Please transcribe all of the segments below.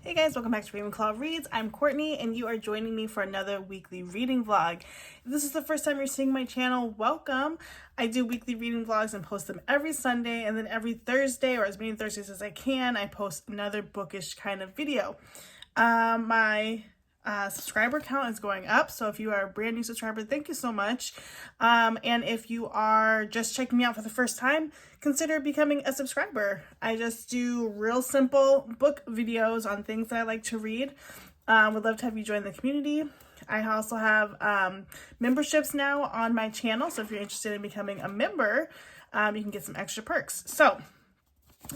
Hey guys, welcome back to Ravenclaw Reads. I'm Courtney and you are joining me for another weekly reading vlog. If this is the first time you're seeing my channel, welcome. I do weekly reading vlogs and post them every Sunday, and then every Thursday, or as many Thursdays as I can, I post another bookish kind of video. My subscriber count is going up, so if you are a brand new subscriber, thank you so much. And if you are just checking me out for the first time, consider becoming a subscriber. I just do real simple book videos on things that I like to read. Would love to have you join the community. I also have memberships now on my channel, so if you're interested in becoming a member, you can get some extra perks. So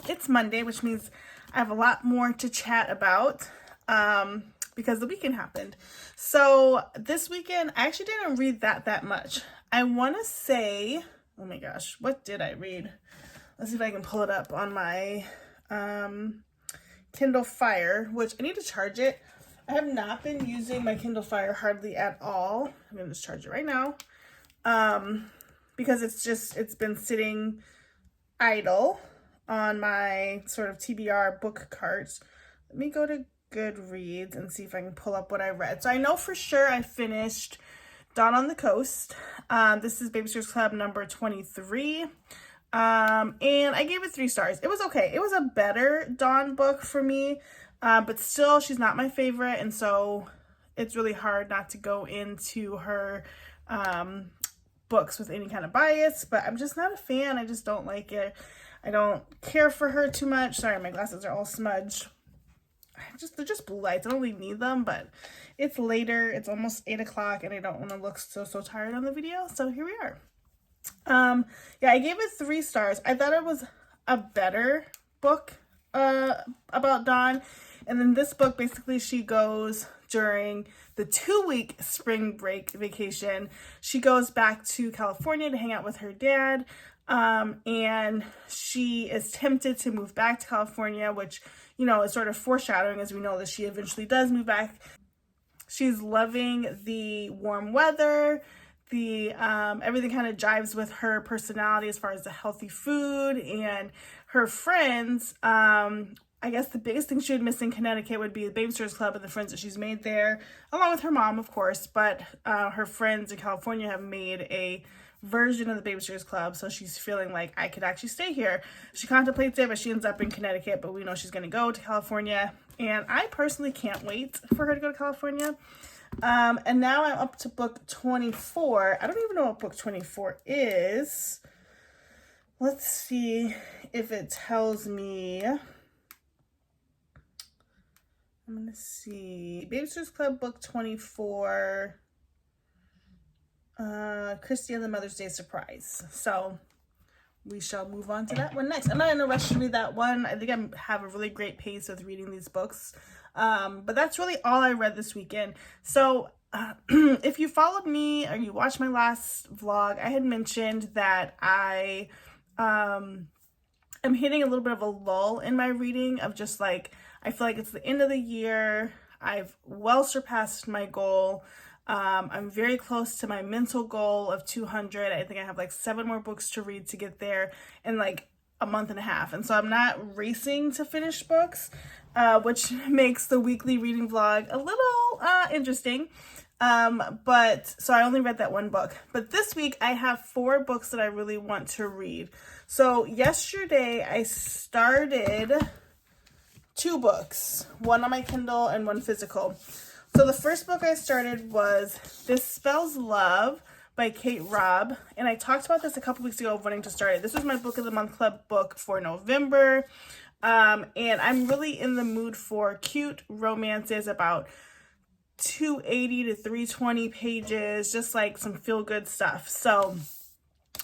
it's Monday, which means I have a lot more to chat about. Because the weekend happened. So this weekend, I actually didn't read that much. I want to say, oh my gosh, what did I read? Let's see if I can pull it up on my Kindle Fire, which I need to charge it. I have not been using my Kindle Fire hardly at all. I'm going to just charge it right now. Because it's been sitting idle on my sort of TBR book cart. Let me go to Goodreads and see if I can pull up what I read. So I know for sure I finished Dawn on the Coast. This is Babysitters Club number 23. And I gave it 3 stars. It was okay. It was a better Dawn book for me, but still she's not my favorite, and so it's really hard not to go into her books with any kind of bias, but I'm just not a fan. I just don't like it. I don't care for her too much. Sorry, my glasses are all smudged. They're just blue lights. I don't really need them, but it's later. It's almost 8 o'clock and I don't want to look so tired on the video. So here we are. Yeah, I gave it 3 stars. I thought it was a better book about Dawn. And then this book, basically she goes during the 2-week spring break vacation. She goes back to California to hang out with her dad. And she is tempted to move back to California, which, you know, is sort of foreshadowing as we know that she eventually does move back. She's loving the warm weather. The everything kind of jives with her personality as far as the healthy food and her friends. I guess the biggest thing she would miss in Connecticut would be the Babysitters Club and the friends that she's made there, along with her mom, of course. But her friends in California have made a version of the Babysitters Club, so she's feeling like I could actually stay here. She contemplates it, but she ends up in Connecticut, but we know she's going to go to California, and I personally can't wait for her to go to California. And now I'm up to book 24. I don't even know what book 24 is. Let's see if it tells me. I'm going to see. Babysitters Club book 24. Christy and the Mother's Day Surprise. So we shall move on to that one next. I'm not in a rush to read that one. I think I have a really great pace with reading these books. But that's really all I read this weekend. So if you followed me or you watched my last vlog, I had mentioned that I am hitting a little bit of a lull in my reading of just like, I feel like it's the end of the year. I've well surpassed my goal. I'm very close to my mental goal of 200. I think I have like 7 more books to read to get there in like a month and a half. And so I'm not racing to finish books, which makes the weekly reading vlog a little interesting. But so I only read that 1 book. But this week I have 4 books that I really want to read. So yesterday I started 2 books, 1 on my Kindle and 1 physical. So the first book I started was This Spells Love by Kate Robb. And I talked about this a couple weeks ago of wanting to start it. This was my Book of the Month Club book for November. And I'm really in the mood for cute romances about 280 to 320 pages, just like some feel-good stuff. So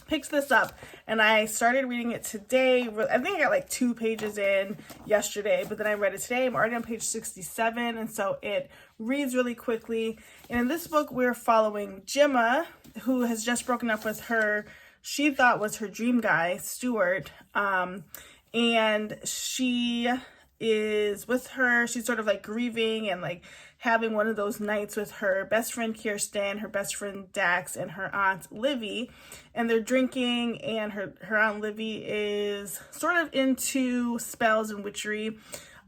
picked this up and I started reading it today. I think I got like 2 pages in yesterday, but then I read it today. I'm already on page 67, and so it reads really quickly. And in this book, we're following Gemma, who has just broken up with her, she thought was her dream guy, Stuart. And she is with her, she's sort of like grieving and like having one of those nights with her best friend Kirsten, her best friend Dax, and her aunt Livy, and they're drinking, and her aunt Livy is sort of into spells and witchery.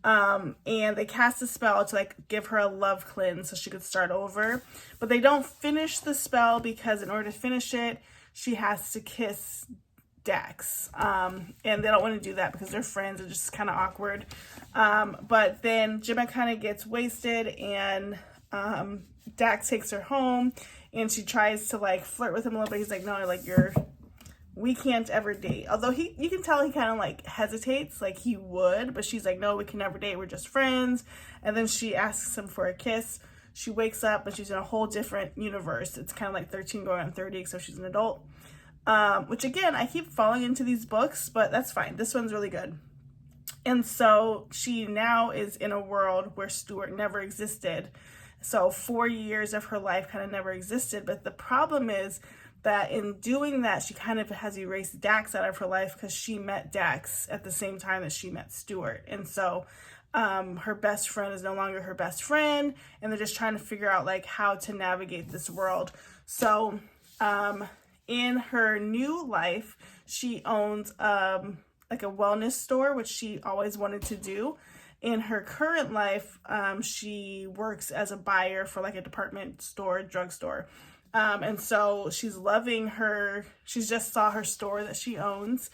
And they cast a spell to like give her a love cleanse so she could start over. But they don't finish the spell because in order to finish it, she has to kiss Dax. And they don't want to do that because they're friends. It's just kind of awkward. But then Gemma kind of gets wasted and Dax takes her home and she tries to like flirt with him a little bit. He's like, no, like we can't ever date. Although you can tell he kind of like hesitates, like he would, but she's like, no, we can never date. We're just friends. And then she asks him for a kiss. She wakes up and she's in a whole different universe. It's kind of like 13 going on 30, except she's an adult. Which again, I keep falling into these books, but that's fine. This one's really good. And so she now is in a world where Stuart never existed. So 4 years of her life kind of never existed. But the problem is that in doing that, she kind of has erased Dax out of her life because she met Dax at the same time that she met Stuart. And so her best friend is no longer her best friend. And they're just trying to figure out like how to navigate this world. So in her new life, she owns like a wellness store, which she always wanted to do. In her current life, she works as a buyer for like a department store, drugstore. And so she's loving she's just saw her store that she owns.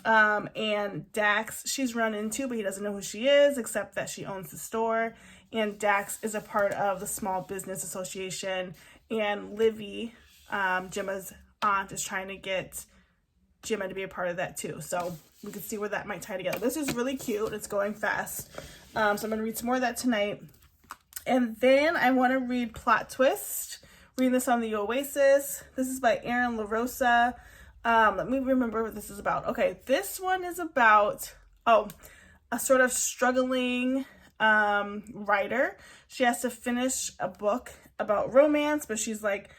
And Dax she's run into, but he doesn't know who she is, except that she owns the store. And Dax is a part of the Small Business Association. And Livy, Gemma's aunt, is trying to get Gemma to be a part of that too. So we can see where that might tie together. This is really cute. It's going fast. So I'm going to read some more of that tonight. And then I want to read Plot Twist. Reading this on the Oasis. This is by Erin LaRosa. Let me remember what this is about. Okay, this one is about, a sort of struggling writer. She has to finish a book about romance, but she's like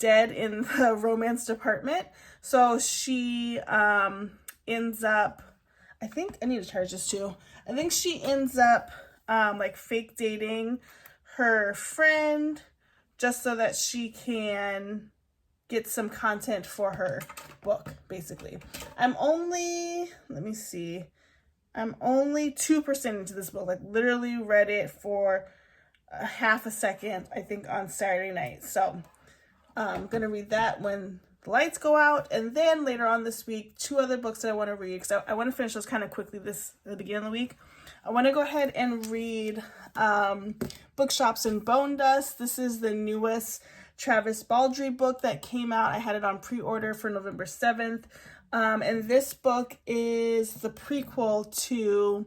dead in the romance department. So she ends up, I think I need to charge this too. I think she ends up like fake dating her friend just so that she can get some content for her book, basically. I'm only 2% into this book. Like literally read it for a half a second, I think, on Saturday night. So I'm going to read that when the lights go out. And then later on this week, 2 other books that I want to read, because I want to finish those kind of quickly at the beginning of the week. I want to go ahead and read Bookshops and Bone Dust. This is the newest Travis Baldree book that came out. I had it on pre-order for November 7th. And this book is the prequel to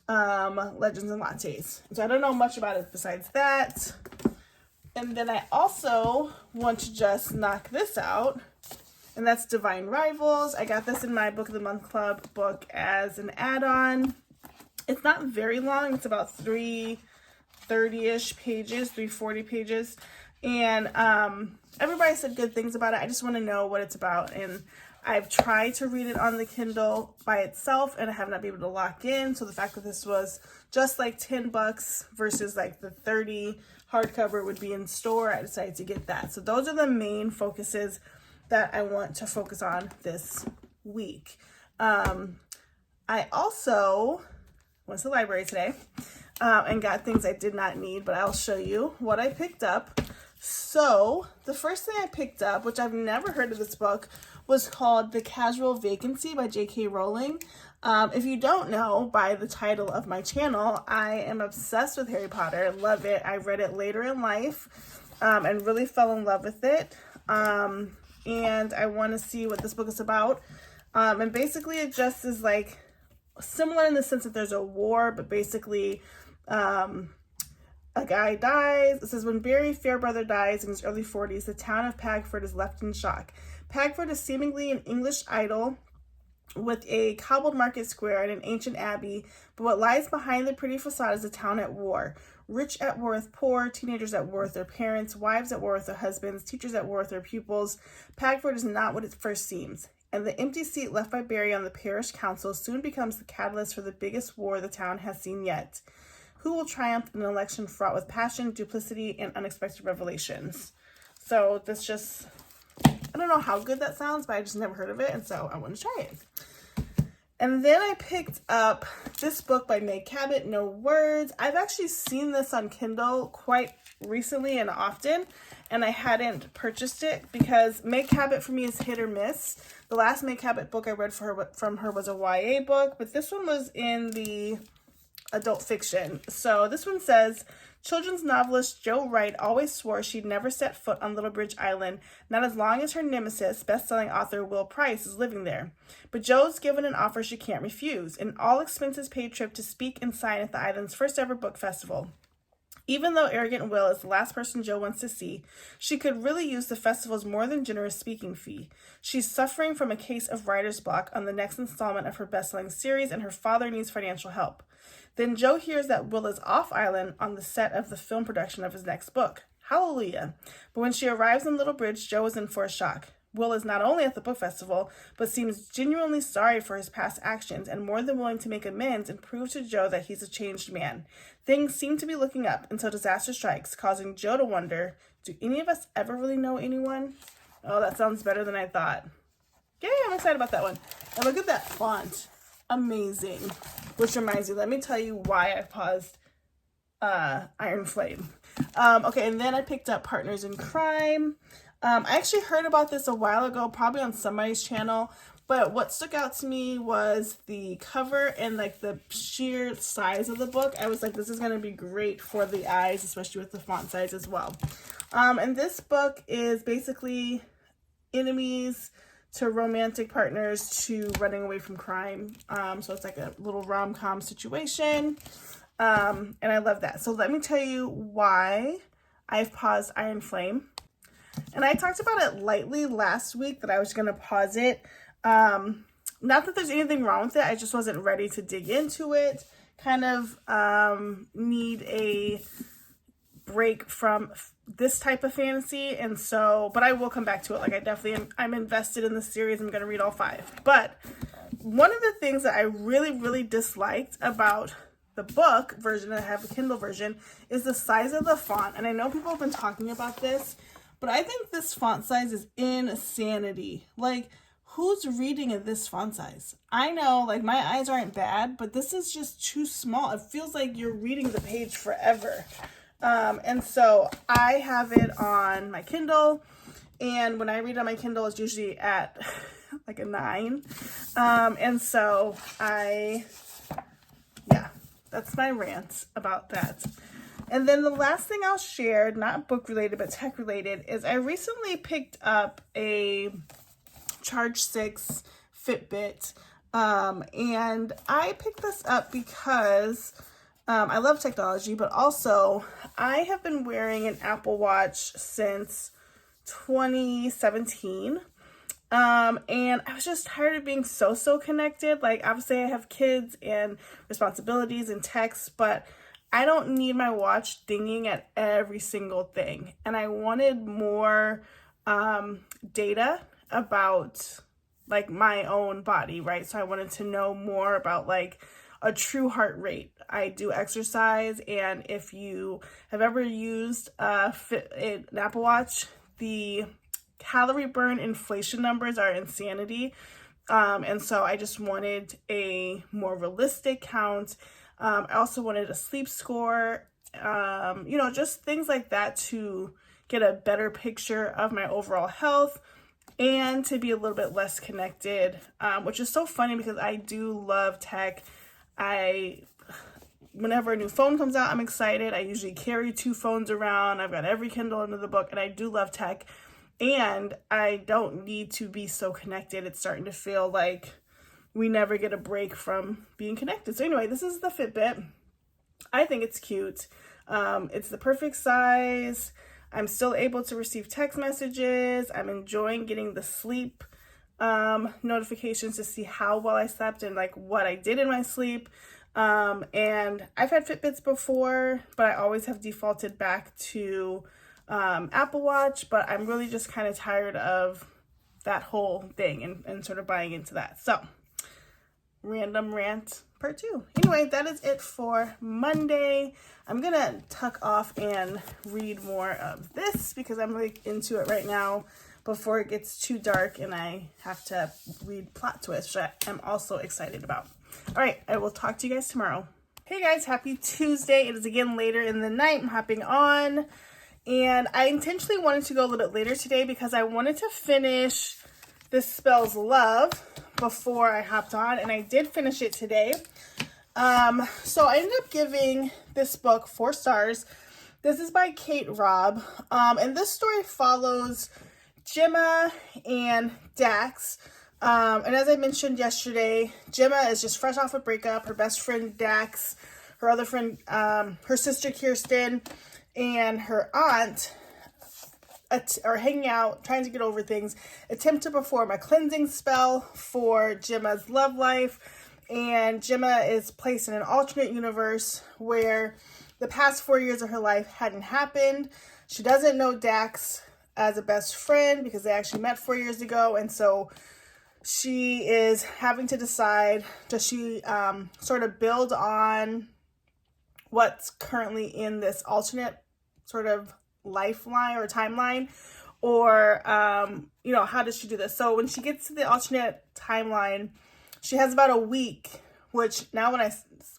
Legends and Lattes. So I don't know much about it besides that. And then I also want to just knock this out. And that's Divine Rivals. I got this in my Book of the Month Club book as an add-on. It's not very long. It's about 330-ish pages, 340 pages. And everybody said good things about it. I just want to know what it's about. And I've tried to read it on the Kindle by itself, and I have not been able to lock in. So the fact that this was just like $10 versus like the $30 hardcover would be in store, I decided to get that. So those are the main focuses that I want to focus on this week. I also went to the library today and got things I did not need, but I'll show you what I picked up. So the first thing I picked up, which I've never heard of this book, was called The Casual Vacancy by J.K. Rowling. If you don't know by the title of my channel, I am obsessed with Harry Potter. Love it. I read it later in life and really fell in love with it. And I want to see what this book is about. And basically it just is like similar in the sense that there's a war, but basically a guy dies. It says, when Barry Fairbrother dies in his early 40s, the town of Pagford is left in shock. Pagford is seemingly an English idyll with a cobbled market square and an ancient abbey, but what lies behind the pretty facade is a town at war. Rich at war with poor, teenagers at war with their parents, wives at war with their husbands, teachers at war with their pupils. Pagford is not what it first seems, and the empty seat left by Barry on the parish council soon becomes the catalyst for the biggest war the town has seen yet. Who will triumph in an election fraught with passion, duplicity, and unexpected revelations? So this just, I don't know how good that sounds, but I just never heard of it, and so I want to try it. And then I picked up this book by Meg Cabot, No Words. I've actually seen this on Kindle quite recently and often, and I hadn't purchased it because Meg Cabot for me is hit or miss. The last Meg Cabot book I read from her was a YA book, but this one was in the adult fiction. So this one says, children's novelist Jo Wright always swore she'd never set foot on Little Bridge Island, not as long as her nemesis, best-selling author Will Price, is living there. But Jo's given an offer she can't refuse, an all-expenses-paid trip to speak and sign at the island's first-ever book festival. Even though arrogant Will is the last person Jo wants to see, she could really use the festival's more than generous speaking fee. She's suffering from a case of writer's block on the next installment of her best-selling series, and her father needs financial help. Then Jo hears that Will is off island on the set of the film production of his next book. Hallelujah. But when she arrives in Little Bridge, Jo is in for a shock. Will is not only at the book festival, but seems genuinely sorry for his past actions and more than willing to make amends and prove to Jo that he's a changed man. Things seem to be looking up until disaster strikes, causing Jo to wonder, do any of us ever really know anyone? Oh, that sounds better than I thought. Yay, I'm excited about that one. And look at that font. Amazing. Which reminds me, let me tell you why I paused Iron Flame. Okay, and then I picked up Partners in Crime. I actually heard about this a while ago, probably on somebody's channel, but what stuck out to me was the cover and like the sheer size of the book. I was like, this is going to be great for the eyes, especially with the font size as well. And this book is basically enemies to romantic partners to running away from crime. So it's like a little rom-com situation. And I love that. So let me tell you why I've paused Iron Flame. And I talked about it lightly last week that I was going to pause it. Not that there's anything wrong with it. I just wasn't ready to dig into it. Kind of need a break from this type of fantasy. And so, but I will come back to it. Like I definitely am, I'm invested in the series. I'm going to read all 5. But one of the things that I really, really disliked about the book version, I have a Kindle version, is the size of the font. And I know people have been talking about this, but I think this font size is insanity. Like, who's reading at this font size? I know, like, my eyes aren't bad, but this is just too small. It feels like you're reading the page forever. And so I have it on my Kindle, and when I read on my Kindle, it's usually at like a 9. And so that's my rant about that. And then the last thing I'll share, not book related, but tech related, is I recently picked up a Charge 6 Fitbit. And I picked this up because I love technology, but also I have been wearing an Apple Watch since 2017. And I was just tired of being so connected. Like, obviously I have kids and responsibilities and texts, but I don't need my watch dinging at every single thing. And I wanted more data about like my own body, right? So I wanted to know more about like a true heart rate. I do exercise, and if you have ever used an Apple Watch, the calorie burn inflation numbers are insanity. And so I just wanted a more realistic count. I also wanted a sleep score, just things like that to get a better picture of my overall health and to be a little bit less connected, which is so funny because I do love tech. Whenever a new phone comes out, I'm excited. I usually carry 2 phones around. I've got every Kindle under the book, and I do love tech. And I don't need to be so connected. It's starting to feel like we never get a break from being connected. So anyway, this is the Fitbit. I think it's cute. It's the perfect size. I'm still able to receive text messages. I'm enjoying getting the sleep notifications to see how well I slept and like what I did in my sleep. And I've had Fitbits before, but I always have defaulted back to Apple Watch, but I'm really just kind of tired of that whole thing and sort of buying into that. So, random rant part 2. Anyway, that is it for Monday. I'm gonna tuck off and read more of this because I'm really into it right now. before it gets too dark and I have to read plot twists, which I'm also excited about. All right, I will talk to you guys tomorrow. Hey guys, happy Tuesday. It is again later in the night. I'm hopping on. And I intentionally wanted to go a little bit later today because I wanted to finish This Spells Love before I hopped on. And I did finish it today. So I ended up giving this book 4 stars. This is by Kate Robb. And this story follows Gemma and Dax. And as I mentioned yesterday, Gemma is just fresh off a breakup. Her best friend Dax, her other friend, her sister Kirsten, and her aunt are hanging out, trying to get over things, attempt to perform a cleansing spell for Gemma's love life. And Gemma is placed in an alternate universe where the past 4 years of her life hadn't happened. She doesn't know Dax as a best friend because they actually met 4 years ago. And so she is having to decide, does she sort of build on what's currently in this alternate sort of lifeline or timeline, or, you know, how does she do this? So when she gets to the alternate timeline, she has about a week, which now when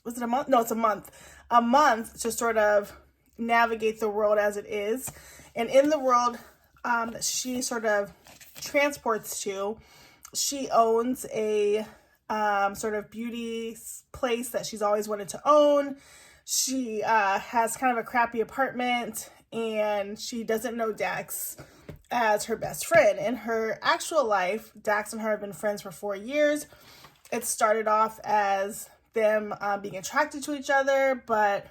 was it a month? No, it's a month to sort of navigate the world as it is. And in the world that she sort of transports to, she owns a sort of beauty place that she's always wanted to own. She has kind of a crappy apartment, and she doesn't know Dax as her best friend. In her actual life, Dax and her have been friends for 4 years. It started off as them being attracted to each other, but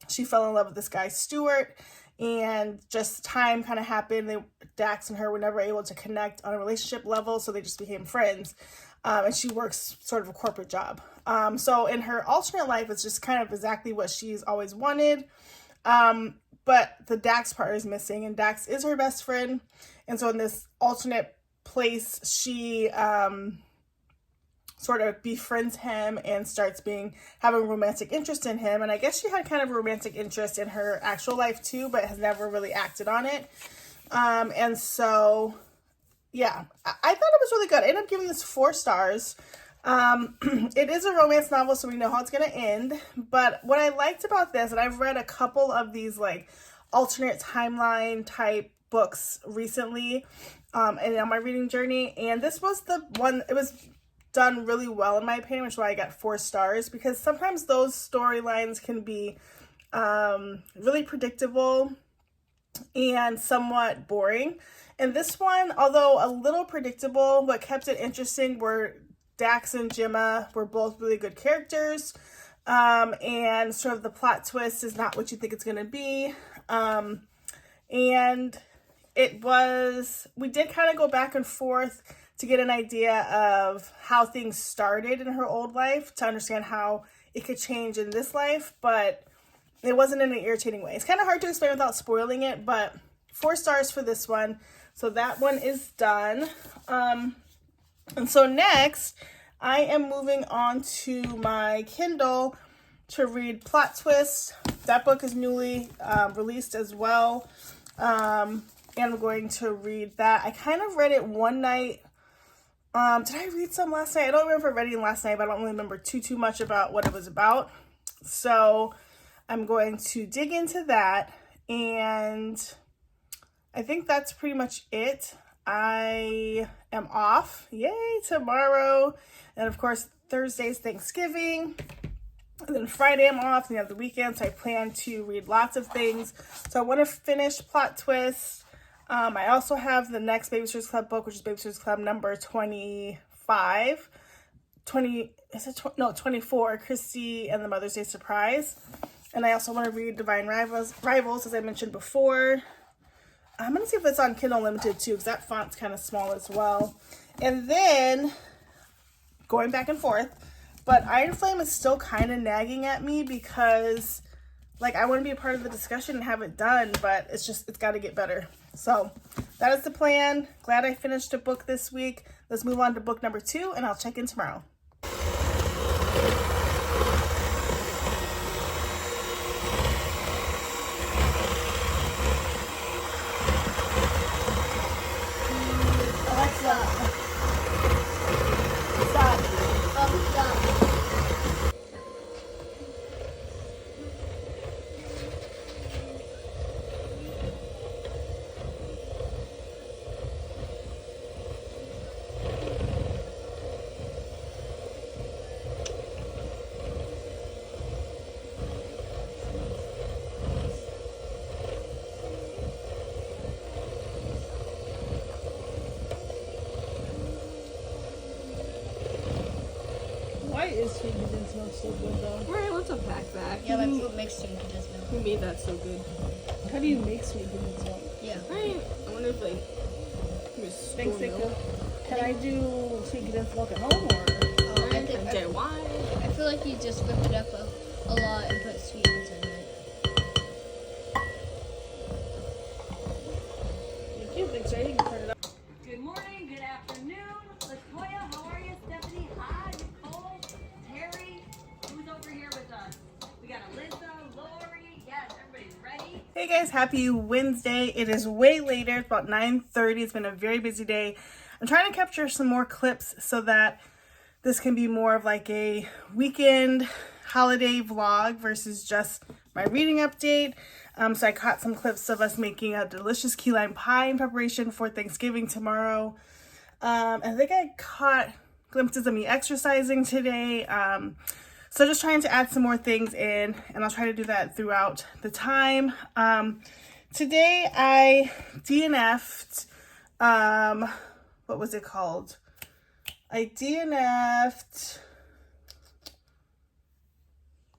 she fell in love with this guy, Stuart, and just time kind of happened. Dax and her were never able to connect on a relationship level, so they just became friends. And she works sort of a corporate job. So in her alternate life, it's just kind of exactly what she's always wanted. But the Dax part is missing, and Dax is her best friend. And so in this alternate place, she sort of befriends him and starts having romantic interest in him. And I guess she had kind of a romantic interest in her actual life too, but has never really acted on it. And so, yeah, I thought it was really good. I ended up giving this 4 stars. It is a romance novel, so we know how it's going to end. But what I liked about this, and I've read a couple of these like alternate timeline type books recently, and on my reading journey, and this was the one, it was done really well in my opinion, which is why I got 4 stars, because sometimes those storylines can be really predictable and somewhat boring. And this one, although a little predictable, what kept it interesting were Dax and Gemma were both really good characters, and sort of the plot twist is not what you think it's going to be. And we did kind of go back and forth to get an idea of how things started in her old life, to understand how it could change in this life, but it wasn't in an irritating way. It's kind of hard to explain without spoiling it, but 4 stars for this one. So that one is done. And so next, I am moving on to my Kindle to read Plot Twist. That book is newly released as well. And I'm going to read that. I kind of read it one night. Did I read some last night? I don't remember reading last night, but I don't really remember too much about what it was about. So I'm going to dig into that, and I think that's pretty much it. I am off, yay, tomorrow, and of course Thursday's Thanksgiving, and then Friday I'm off, and you have the weekend, so I plan to read lots of things. So I want to finish Plot Twist. I also have the next Babysitters Club book, which is Babysitters Club number 24, Christy and the Mother's Day Surprise. And I also want to read Divine Rivals, as I mentioned before. I'm going to see if it's on Kindle Unlimited too, because that font's kind of small as well. And then, going back and forth, but Iron Flame is still kind of nagging at me because, like, I want to be a part of the discussion and have it done, but it's got to get better. So that is the plan. Glad I finished a book this week. Let's move on to book number 2, and I'll check in tomorrow. is sweet condensed milk so good though? Alright, let's unpack that. Yeah, my fruit makes sweet condensed milk. Who made that so good? How do you make sweet condensed milk? Yeah. Alright, I wonder if like... Thanks, Nico. Can I do sweet condensed milk at home or? I feel like you just whip it up a lot and put sweetness in it. Thank you. Thanks, Ray. You can turn it up. Good morning, good afternoon. Latoya, how are you? Stephanie, hi. Nicole, Terry, who's over here with us? We got Alyssa, Lori. Yes, everybody's ready. Hey guys, happy Wednesday. It is way later. It's about 9:30. It's been a very busy day. I'm trying to capture some more clips so that this can be more of like a weekend holiday vlog versus just my reading update. So I caught some clips of us making a delicious key lime pie in preparation for Thanksgiving tomorrow. I think I caught glimpses of me exercising today. So just trying to add some more things in, and I'll try to do that throughout the time. Today I DNF'd, what was it called? I DNF'd.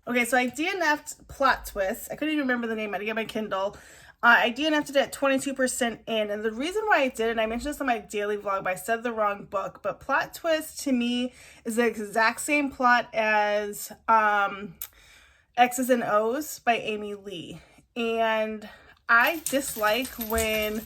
Okay, so I DNF'd Plot Twist. I couldn't even remember the name. I had to get my Kindle. I DNF'd it at 22% in. And the reason why I did it, and I mentioned this in my daily vlog, but I said the wrong book. But Plot Twist, to me, is the exact same plot as X's and O's by Amy Lee. And I dislike when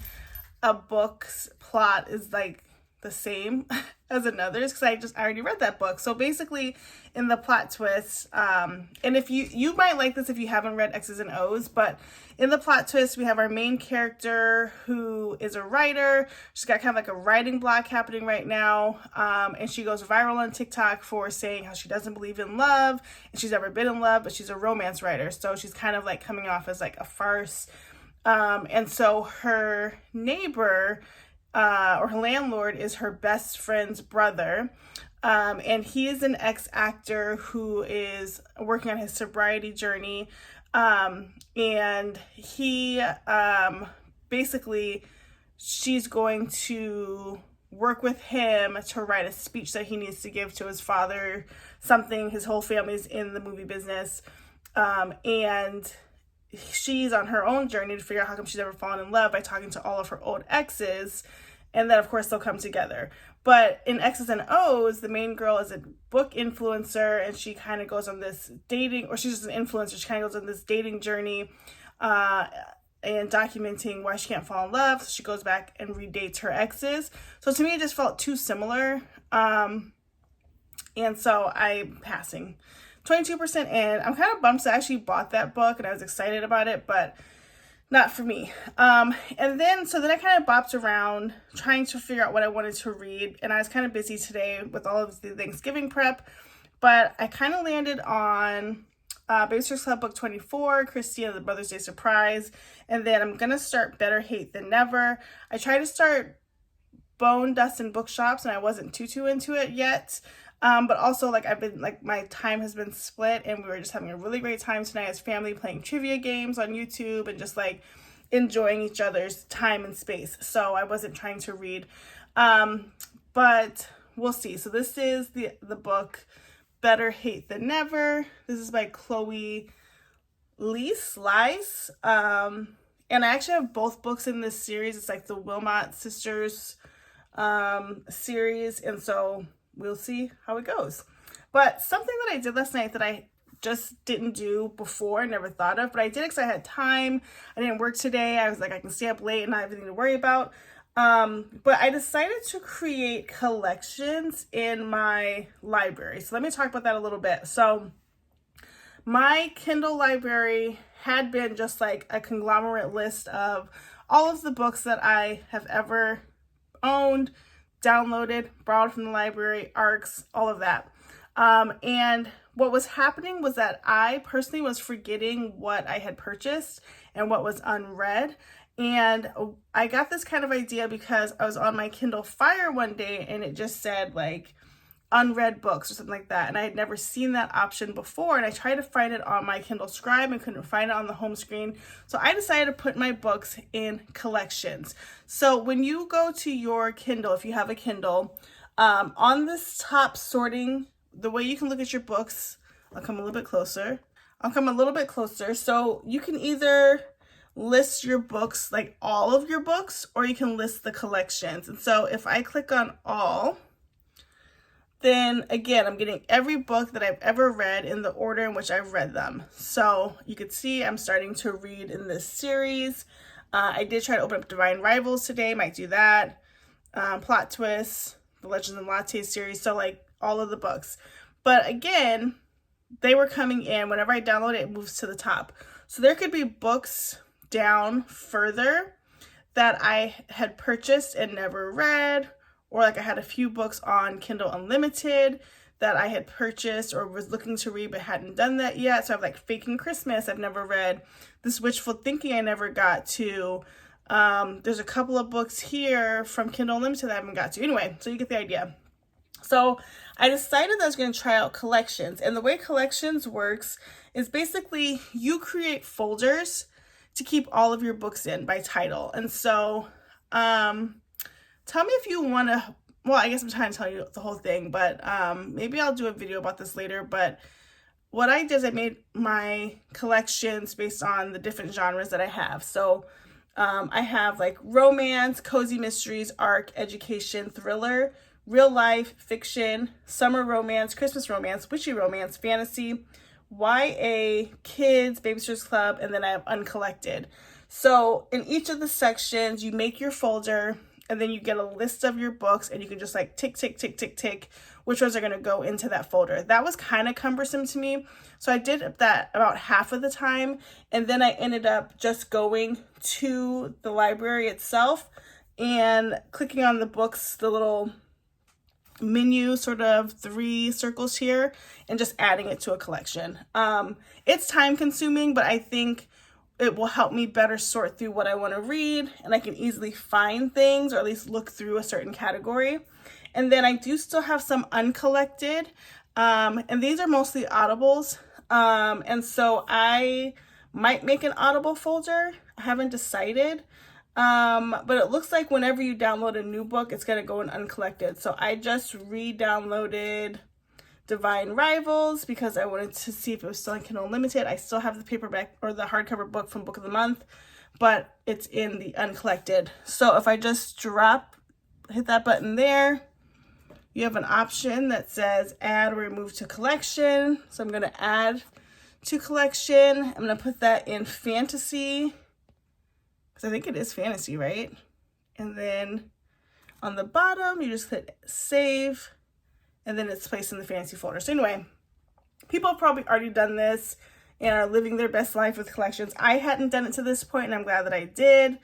a book's plot is like the same as another's, because I already read that book. So basically in the Plot Twist, and if you might like this if you haven't read X's and O's, but in the Plot Twist we have our main character who is a writer. She's got kind of like a writing block happening right now, and she goes viral on TikTok for saying how she doesn't believe in love and she's never been in love, but she's a romance writer, so she's kind of like coming off as like a farce. And so her neighbor, or her landlord, is her best friend's brother. And he is an ex-actor who is working on his sobriety journey. And he, basically, she's going to work with him to write a speech that he needs to give to his father, something. His whole family's in the movie business. And she's on her own journey to figure out how come she's never fallen in love by talking to all of her old exes. And then, of course, they'll come together. But in X's and O's, the main girl is a book influencer, and she kind of goes on this dating, or she's just an influencer. She kind of goes on this dating journey and documenting why she can't fall in love. So she goes back and redates her exes. So to me, it just felt too similar. And so I'm passing. 22% in. I'm kind of bummed. So I actually bought that book, and I was excited about it, but not for me. And then I kind of bopped around trying to figure out what I wanted to read. And I was kind of busy today with all of the Thanksgiving prep, but I kind of landed on Babysitter's Club book 24, Christy and the Mother's Day Surprise. And then I'm going to start Better Hate Than Never. I tried to start Bone, Dust, and Bookshops, and I wasn't too into it yet. But also, like, my time has been split, and we were just having a really great time tonight as family, playing trivia games on YouTube and just like enjoying each other's time and space. So I wasn't trying to read, but we'll see. So this is the book Better Hate Than Never. This is by Chloe Lies. And I actually have both books in this series. It's like the Wilmot Sisters series, and so we'll see how it goes. But something that I did last night that I just didn't do before, never thought of, but I did because I had time. I didn't work today. I was like, I can stay up late and not have anything to worry about. But I decided to create collections in my library. So let me talk about that a little bit. So my Kindle library had been just like a conglomerate list of all of the books that I have ever owned, downloaded, borrowed from the library, ARCs, all of that. And what was happening was that I personally was forgetting what I had purchased and what was unread. And I got this kind of idea because I was on my Kindle Fire one day and it just said like unread books or something like that. And I had never seen that option before. And I tried to find it on my Kindle Scribe and couldn't find it on the home screen. So I decided to put my books in collections. So when you go to your Kindle, if you have a Kindle, on this top sorting the way you can look at your books, I'll come a little bit closer. So you can either list your books, like all of your books, or you can list the collections. And so if I click on all, then again, I'm getting every book that I've ever read in the order in which I've read them. So you can see I'm starting to read in this series. I did try to open up Divine Rivals today, might do that. Plot Twists, the Legends and Lattes series, so like all of the books. But again, they were coming in, whenever I download it, it moves to the top. So there could be books down further that I had purchased and never read, or like I had a few books on Kindle Unlimited that I had purchased or was looking to read but hadn't done that yet. So I have like Faking Christmas, I've never read. This Wishful Thinking I never got to. There's a couple of books here from Kindle Unlimited that I haven't got to. Anyway, so you get the idea. So I decided that I was going to try out collections. And the way collections works is basically you create folders to keep all of your books in by title. And so tell me if you want to, well, I guess I'm trying to tell you the whole thing, but maybe I'll do a video about this later. But what I did is I made my collections based on the different genres that I have. So I have like romance, cozy mysteries, arc, education, thriller, real life, fiction, summer romance, Christmas romance, witchy romance, fantasy, YA, kids, Babysitter's Club, and then I have uncollected. So in each of the sections, you make your folder, and then you get a list of your books, and you can just like tick, tick, tick, tick, tick, which ones are going to go into that folder. That was kind of cumbersome to me. So I did that about half of the time. And then I ended up just going to the library itself and clicking on the books, the little menu, sort of 3 circles here, and just adding it to a collection. It's time consuming, but I think it will help me better sort through what I want to read, and I can easily find things, or at least look through a certain category. And then I do still have some uncollected, and these are mostly Audibles. And so I might make an Audible folder. I haven't decided. But it looks like whenever you download a new book, it's going to go in uncollected. So I just re-downloaded Divine Rivals because I wanted to see if it was still in Kindle Unlimited. I still have the paperback or the hardcover book from Book of the Month, but it's in the uncollected. So if I just hit that button there, you have an option that says add or remove to collection. So I'm going to add to collection. I'm going to put that in fantasy, because I think it is fantasy, right? And then on the bottom, you just hit save, and then it's placed in the fantasy folder. So anyway, people have probably already done this and are living their best life with collections. I hadn't done it to this point, and I'm glad that I did.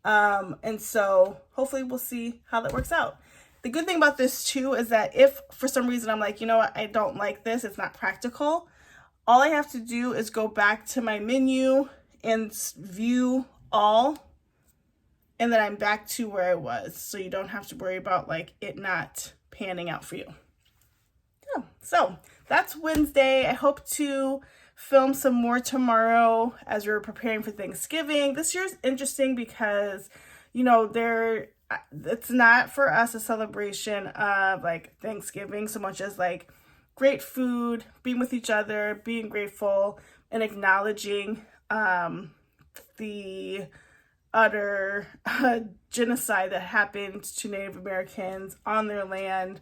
And so hopefully we'll see how that works out. The good thing about this too is that if for some reason I'm like, you know what, I don't like this, it's not practical, all I have to do is go back to my menu and view all, and then I'm back to where I was. So you don't have to worry about like it not panning out for you. Yeah, so that's Wednesday. I hope to film some more tomorrow as we're preparing for Thanksgiving. This year's interesting because, you know, it's not for us a celebration of like Thanksgiving so much as like great food, being with each other, being grateful, and acknowledging the utter genocide that happened to Native Americans on their land,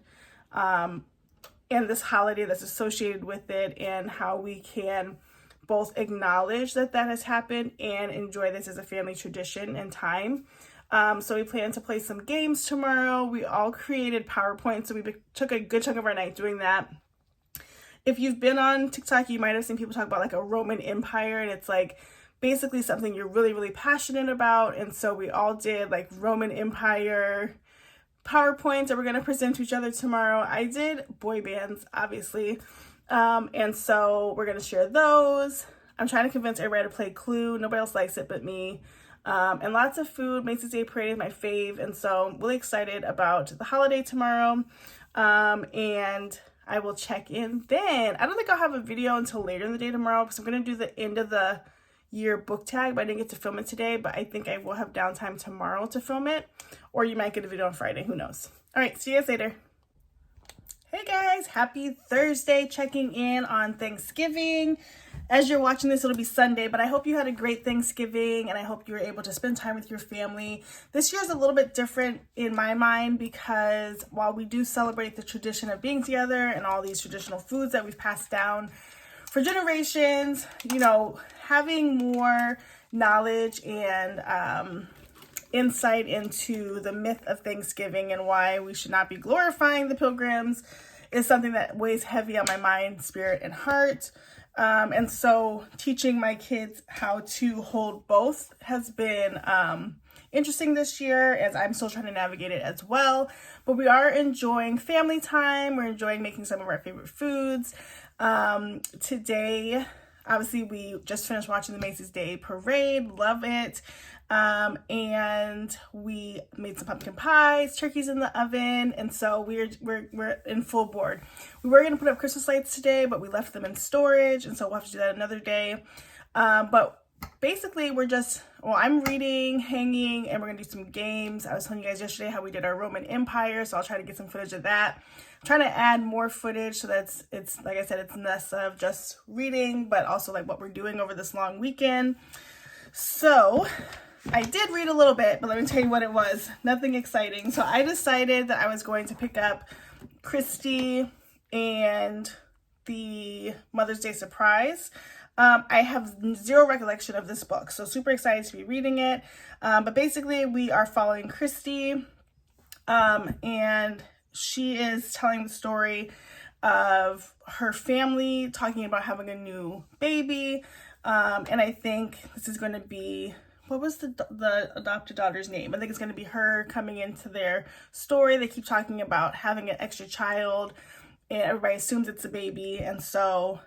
and this holiday that's associated with it, and how we can both acknowledge that that has happened and enjoy this as a family tradition and time. So we plan to play some games tomorrow. We all created PowerPoint, so we took a good chunk of our night doing that. If you've been on TikTok, you might have seen people talk about like a Roman Empire, and it's like basically something you're really, really passionate about. And so we all did like Roman Empire PowerPoints that we're going to present to each other tomorrow. I did boy bands, obviously. And so we're going to share those. I'm trying to convince everybody to play Clue. Nobody else likes it but me. And lots of food. Macy's Day Parade is my fave. And so I'm really excited about the holiday tomorrow. And I will check in then. I don't think I'll have a video until later in the day tomorrow because I'm going to do the end of the year book tag, but I didn't get to film it today. But I think I will have downtime tomorrow to film it. Or you might get a video on Friday. Who knows? All right. See you guys later. Hey guys, happy Thursday, checking in on Thanksgiving. As you're watching this, it'll be Sunday, but I hope you had a great Thanksgiving and I hope you were able to spend time with your family. This year is a little bit different in my mind because while we do celebrate the tradition of being together and all these traditional foods that we've passed down for generations, you know, having more knowledge and insight into the myth of Thanksgiving and why we should not be glorifying the Pilgrims is something that weighs heavy on my mind, spirit, and heart. And so teaching my kids how to hold both has been interesting this year as I'm still trying to navigate it as well. But we are enjoying family time. We're enjoying making some of our favorite foods. Today, obviously, we just finished watching the Macy's Day Parade. Love it. And we made some pumpkin pies, turkeys in the oven, and so we're in full board. We were gonna put up Christmas lights today, but we left them in storage, and so we'll have to do that another day. But basically, I'm reading, hanging, and we're gonna do some games. I was telling you guys yesterday how we did our Roman Empire, so I'll try to get some footage of that. I'm trying to add more footage so that it's like I said, it's less of just reading, but also like what we're doing over this long weekend. So I did read a little bit, but let me tell you what it was. Nothing exciting. So I decided that I was going to pick up Christy and the Mother's Day Surprise. I have zero recollection of this book, so super excited to be reading it. But basically, we are following Christy, and she is telling the story of her family talking about having a new baby. And I think this is going to be, what was the adopted daughter's name? I think it's going to be her coming into their story. They keep talking about having an extra child and everybody assumes it's a baby. And so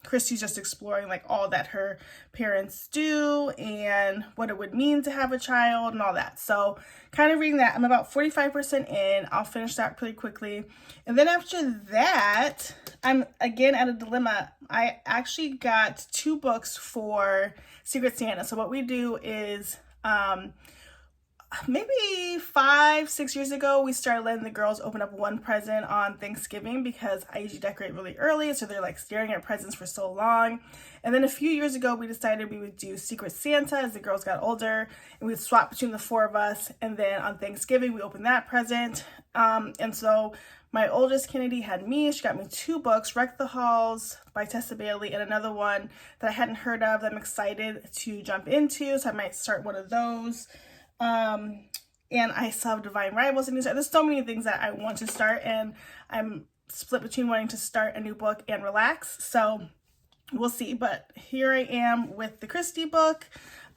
Christy's just exploring like all that her parents do and what it would mean to have a child and all that. So kind of reading that. I'm about 45% in. I'll finish that pretty quickly. And then after that, I'm again at a dilemma. I actually got 2 books for Secret Santa. So what we do is maybe 5-6 years ago, we started letting the girls open up one present on Thanksgiving because I usually decorate really early. So they're like staring at presents for so long. And then a few years ago, we decided we would do Secret Santa as the girls got older and we'd swap between the 4 of us. And then on Thanksgiving, we opened that present. And so my oldest Kennedy had me. She got me 2 books, Wreck the Halls by Tessa Bailey and another one that I hadn't heard of that I'm excited to jump into. So I might start one of those. And I still have Divine Rivals and there's so many things that I want to start and I'm split between wanting to start a new book and relax. So we'll see. But here I am with the Christy book.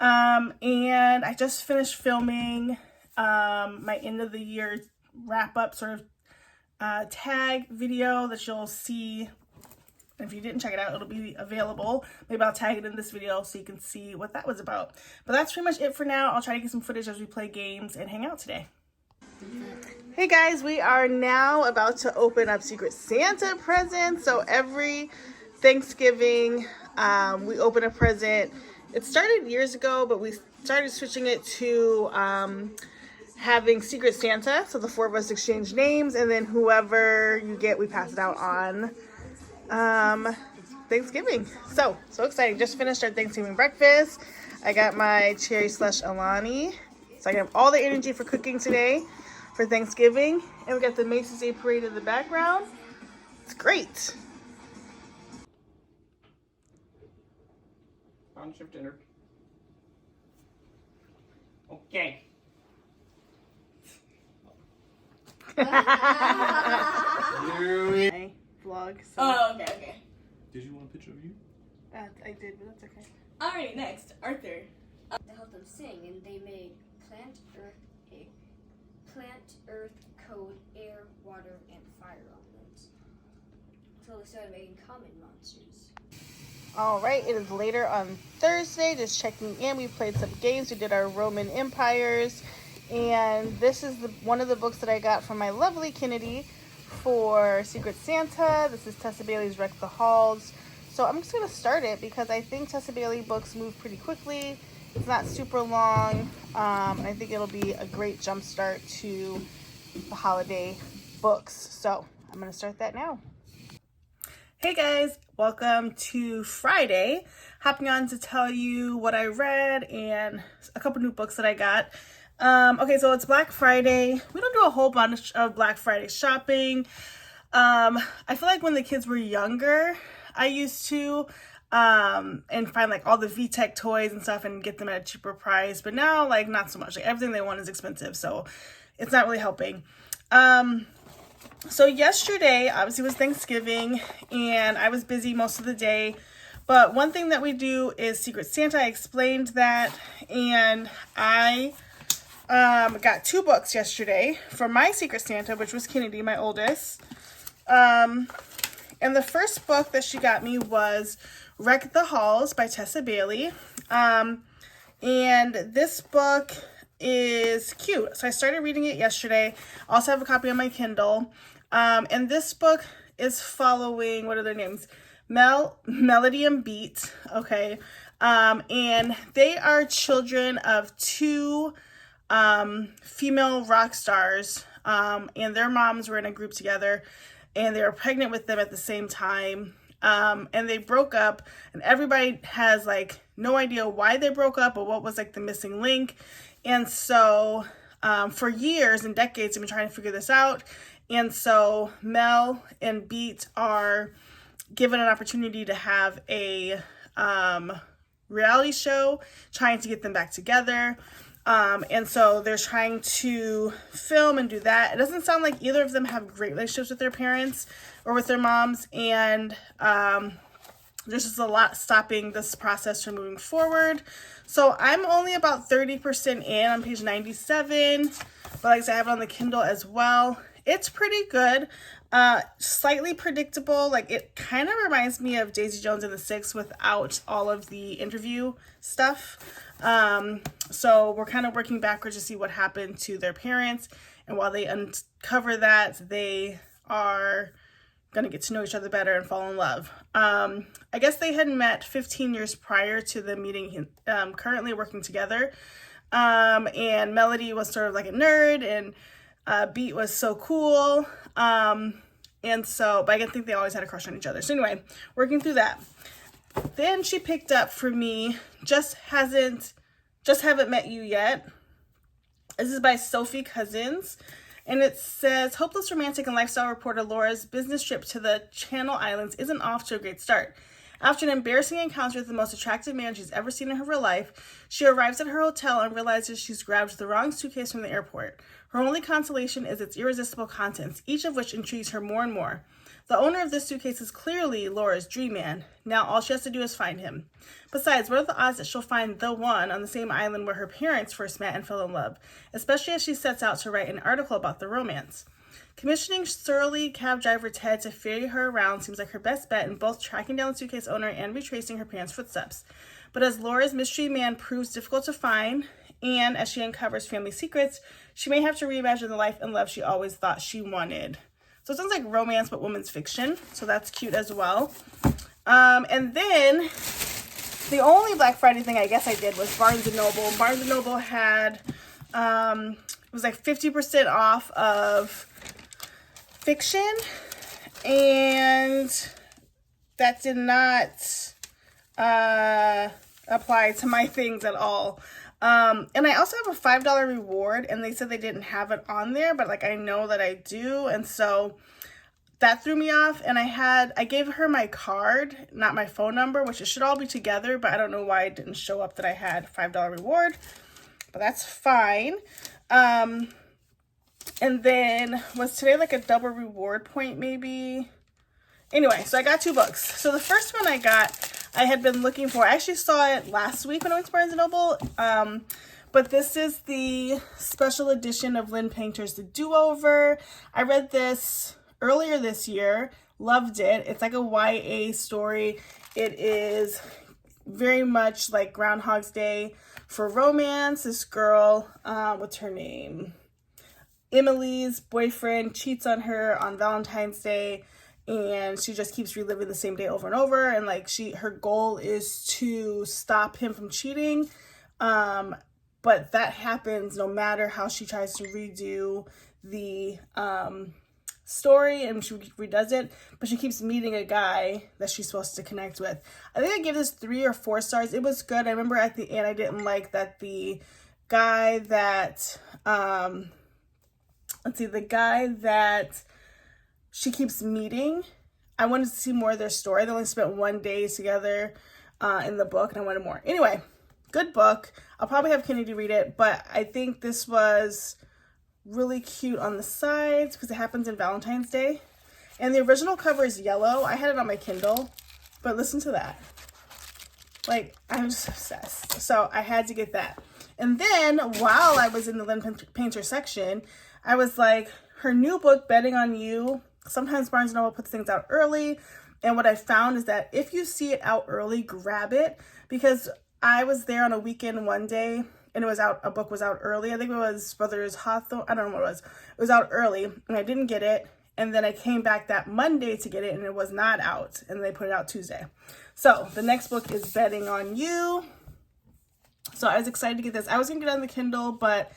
And I just finished filming my end of the year wrap up sort of tag video that you'll see. If you didn't check it out, it'll be available. Maybe I'll tag it in this video so you can see what that was about. But that's pretty much it for now. I'll try to get some footage as we play games and hang out today. Hey guys, we are now about to open up Secret Santa presents. So every Thanksgiving, we open a present. It started years ago, but we started switching it to having Secret Santa. So the 4 of us exchange names, and then whoever you get, we pass it out on Thanksgiving. So exciting. Just finished our Thanksgiving breakfast. I got my cherry slush Alani, so I have all the energy for cooking today for Thanksgiving. And we got the Macy's Day Parade in the background. It's great. On shift dinner. Okay. My vlog. So. Oh, okay. Did you want a picture of you? I did, but that's okay. Alright, next, Arthur. To help them sing, and they made plant, earth, code, air, water, and fire elements. So they started making common monsters. All right, it is later on Thursday. Just checking in. We played some games. We did our Roman empires, and this is one of the books that I got from my lovely Kennedy for Secret Santa. This is Tessa Bailey's Wreck the Halls. So I'm just gonna start it because I think Tessa Bailey books move pretty quickly. It's not super long. And I think it'll be a great jump start to the holiday books. So I'm going to start that now. Hey guys, welcome to Friday. Hopping on to tell you what I read and a couple new books that I got. Okay, so it's Black Friday. We don't do a whole bunch of Black Friday shopping. I feel like when the kids were younger, I used to and find like all the VTech toys and stuff and get them at a cheaper price. But now, like, not so much. Like, everything they want is expensive, so it's not really helping. So yesterday, obviously, was Thanksgiving, and I was busy most of the day. But one thing that we do is Secret Santa. I explained that, and I got 2 books yesterday for my Secret Santa, which was Kennedy, my oldest. And the first book that she got me was Wreck the Halls by Tessa Bailey. And this book is cute. So I started reading it yesterday. I also have a copy on my Kindle. And this book is following, what are their names? Melody and Beat. Okay. And they are children of 2 female rock stars. And their moms were in a group together, and they were pregnant with them at the same time. And they broke up, and everybody has like no idea why they broke up or what was like the missing link. And so for years and decades, they've been trying to figure this out. And so Mel and Beat are given an opportunity to have a reality show trying to get them back together. And so they're trying to film and do that. It doesn't sound like either of them have great relationships with their parents or with their moms. And there's just a lot stopping this process from moving forward. So I'm only about 30% in on page 97. But like I said, I have it on the Kindle as well. It's pretty good. Slightly predictable. Like, it kind of reminds me of Daisy Jones and the Six without all of the interview stuff. So we're kind of working backwards to see what happened to their parents. And while they uncover that, they are going to get to know each other better and fall in love. I guess they had met 15 years prior to the meeting, currently working together. And Melody was sort of like a nerd, and Beat was so cool. And so, but I think they always had a crush on each other. So anyway, working through that. Then she picked up for me, Just Haven't Met You Yet. This is by Sophie Cousins. And it says, hopeless romantic and lifestyle reporter Laura's business trip to the Channel Islands isn't off to a great start. After an embarrassing encounter with the most attractive man she's ever seen in her real life, she arrives at her hotel and realizes she's grabbed the wrong suitcase from the airport. Her only consolation is its irresistible contents, each of which intrigues her more and more. The owner of this suitcase is clearly Laura's dream man. Now all she has to do is find him. Besides, what are the odds that she'll find the one on the same island where her parents first met and fell in love, especially as she sets out to write an article about the romance? Commissioning surly cab driver Ted to ferry her around seems like her best bet in both tracking down the suitcase owner and retracing her parents' footsteps. But as Laura's mystery man proves difficult to find, and as she uncovers family secrets, she may have to reimagine the life and love she always thought she wanted. So it sounds like romance but women's fiction, so that's cute as well. And then the only Black Friday thing I guess I did was Barnes & Noble. Barnes & Noble had, it was like 50% off of fiction, and that did not apply to my things at all. And I also have a $5 reward, and they said they didn't have it on there, but like I know that I do, and so that threw me off. And I gave her my card, not my phone number, which it should all be together, but I don't know why it didn't show up that I had a $5 reward, but that's fine. And then, was today like a double reward point maybe? Anyway, so I got 2 books. So the first one I had been looking for. I actually saw it last week when I went to Barnes & Noble. But this is the special edition of Lynn Painter's The Do-Over. I read this earlier this year. Loved it. It's like a YA story. It is very much like Groundhog's Day for romance. This girl, what's her name? Emily's boyfriend cheats on her on Valentine's Day, and she just keeps reliving the same day over and over, and like her goal is to stop him from cheating, but that happens no matter how she tries to redo the story and she redoes it, but she keeps meeting a guy that she's supposed to connect with. I think I gave this 3 or 4 stars. It was good. I remember at the end I didn't like that the guy that the guy that she keeps meeting, I wanted to see more of their story. They only spent 1 day together in the book, and I wanted more. Anyway, good book. I'll probably have Kennedy read it, but I think this was really cute on the sides because it happens in Valentine's Day. And the original cover is yellow. I had it on my Kindle, but listen to that. Like, I'm just obsessed. So I had to get that. And then while I was in the Lynn Painter section, I was like, her new book, Betting on You. Sometimes Barnes & Noble puts things out early. And what I found is that if you see it out early, grab it. Because I was there on a weekend one day and it was out, a book was out early. I think it was Brothers Hawthorne. I don't know what it was. It was out early and I didn't get it. And then I came back that Monday to get it and it was not out. And they put it out Tuesday. So the next book is Betting on You. So I was excited to get this. I was going to get it on the Kindle, but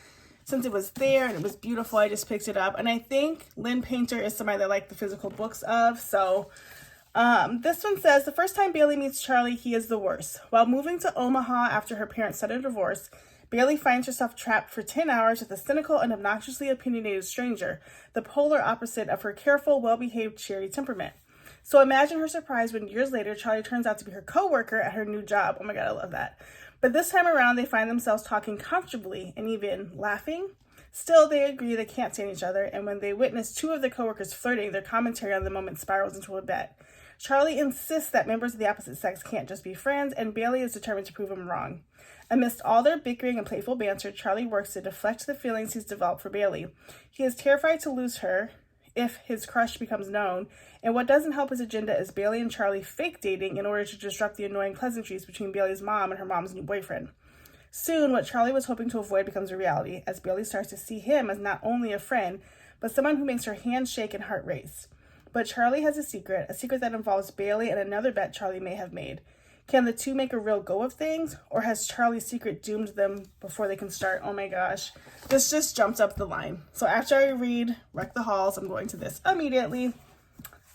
since it was there and it was beautiful, I just picked it up. And I think Lynn Painter is somebody that I like the physical books of. So this one says, the first time Bailey meets Charlie, he is the worst. While moving to Omaha after her parents settled a divorce, Bailey finds herself trapped for 10 hours with a cynical and obnoxiously opinionated stranger, the polar opposite of her careful, well-behaved, cheery temperament. So imagine her surprise when years later, Charlie turns out to be her co-worker at her new job. Oh my God, I love that. But this time around, they find themselves talking comfortably and even laughing. Still, they agree they can't stand each other, and when they witness 2 of the co-workers flirting, their commentary on the moment spirals into a bet. Charlie insists that members of the opposite sex can't just be friends, and Bailey is determined to prove him wrong. Amidst all their bickering and playful banter, Charlie works to deflect the feelings he's developed for Bailey. He is terrified to lose her if his crush becomes known, and what doesn't help his agenda is Bailey and Charlie fake dating in order to disrupt the annoying pleasantries between Bailey's mom and her mom's new boyfriend. Soon, what Charlie was hoping to avoid becomes a reality, as Bailey starts to see him as not only a friend, but someone who makes her hands shake and heart race. But Charlie has a secret that involves Bailey and another bet Charlie may have made. Can the two make a real go of things, or has Charlie's secret doomed them before they can start? Oh my gosh, this just jumped up the line. So after I read Wreck the Halls, I'm going to this immediately.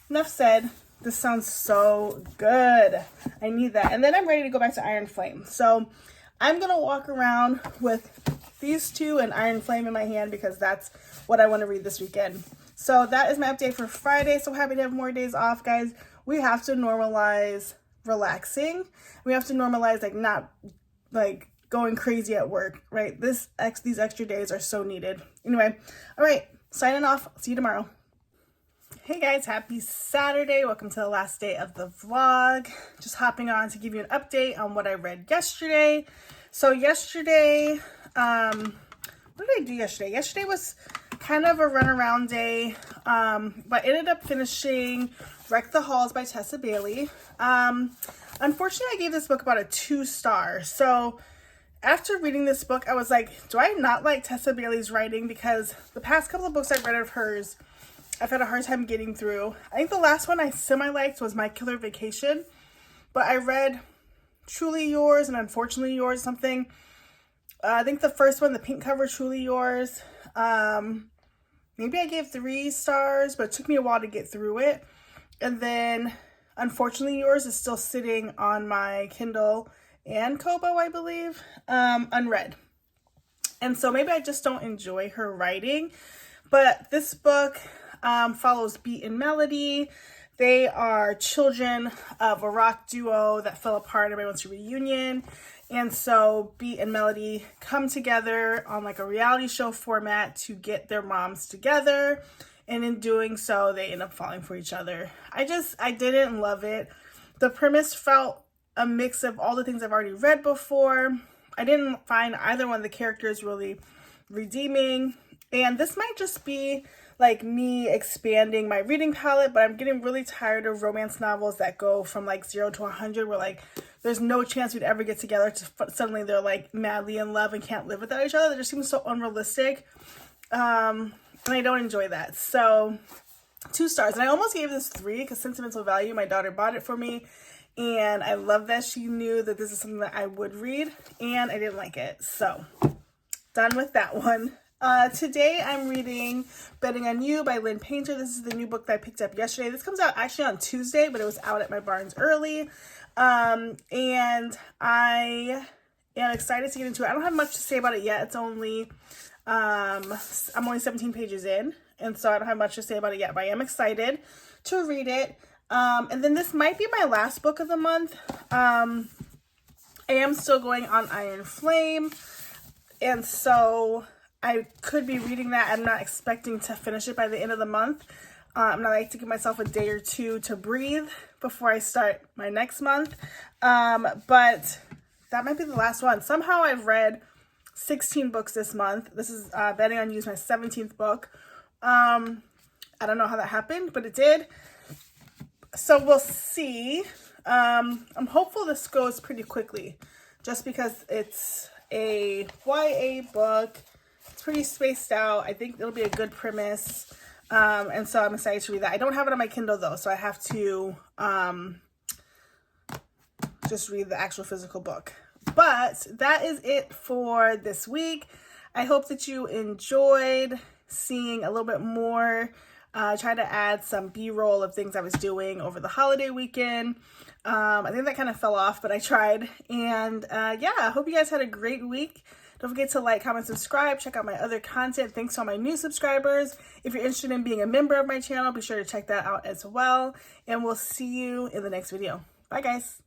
Enough said. This sounds so good. I need that. And then I'm ready to go back to Iron Flame. So I'm going to walk around with these 2 and Iron Flame in my hand because that's what I want to read this weekend. So that is my update for Friday. So happy to have more days off, guys. We have to normalize relaxing. We have to normalize not going crazy at work, right? These extra days are so needed. Anyway, all right, signing off. See you tomorrow. Hey guys, happy Saturday. Welcome to the last day of the vlog. Just hopping on to give you an update on what I read yesterday. So yesterday, what did I do yesterday? Yesterday was kind of a runaround day, but ended up finishing Wreck the Halls by Tessa Bailey. Unfortunately, I gave this book about a 2 star. So after reading this book, I was like, do I not like Tessa Bailey's writing? Because the past couple of books I've read of hers, I've had a hard time getting through. I think the last one I semi-liked was My Killer Vacation, but I read Truly Yours and Unfortunately Yours, something. I think the first one, the pink cover, Truly Yours, maybe I gave 3 stars, but it took me a while to get through it. And then Unfortunately Yours is still sitting on my Kindle and Kobo, I believe, unread. And so maybe I just don't enjoy her writing. But this book follows Beat and Melody. They are children of a rock duo that fell apart and everybody wants a reunion. And so Beat and Melody come together on a reality show format to get their moms together. And in doing so, they end up falling for each other. I didn't love it. The premise felt a mix of all the things I've already read before. I didn't find either one of the characters really redeeming. And this might just be me expanding my reading palette, but I'm getting really tired of romance novels that go from 0 to 100 where there's no chance we'd ever get together to suddenly they're madly in love and can't live without each other. That just seems so unrealistic. And I don't enjoy that. So 2 stars. And I almost gave this 3 because sentimental value. My daughter bought it for me. And I love that she knew that this is something that I would read. And I didn't like it. So done with that one. Today I'm reading Betting on You by Lynn Painter. This is the new book that I picked up yesterday. This comes out actually on Tuesday, but it was out at my Barnes early. And I am excited to get into it. I don't have much to say about it yet. It's only, I'm only 17 pages in, and so I don't have much to say about it yet, but I am excited to read it. And then this might be my last book of the month. I am still going on Iron Flame, and so I could be reading that. I'm not expecting to finish it by the end of the month. I like to give myself a day or two to breathe before I start my next month. But that might be the last one. Somehow I've read 16 books this month. This is Betting on You is my 17th book. I don't know how that happened, but it did. So we'll see. I'm hopeful this goes pretty quickly just because it's a YA book. It's pretty spaced out. I think it'll be a good premise. And so I'm excited to read that. I don't have it on my Kindle though, so I have to just read the actual physical book. But that is it for this week. I hope that you enjoyed seeing a little bit more. Try to add some B-roll of things I was doing over the holiday weekend. I think that kind of fell off, but I tried. And yeah, I hope you guys had a great week. Don't forget to like, comment, subscribe. Check out my other content. Thanks to all my new subscribers. If you're interested in being a member of my channel, be sure to check that out as well. And we'll see you in the next video. Bye, guys.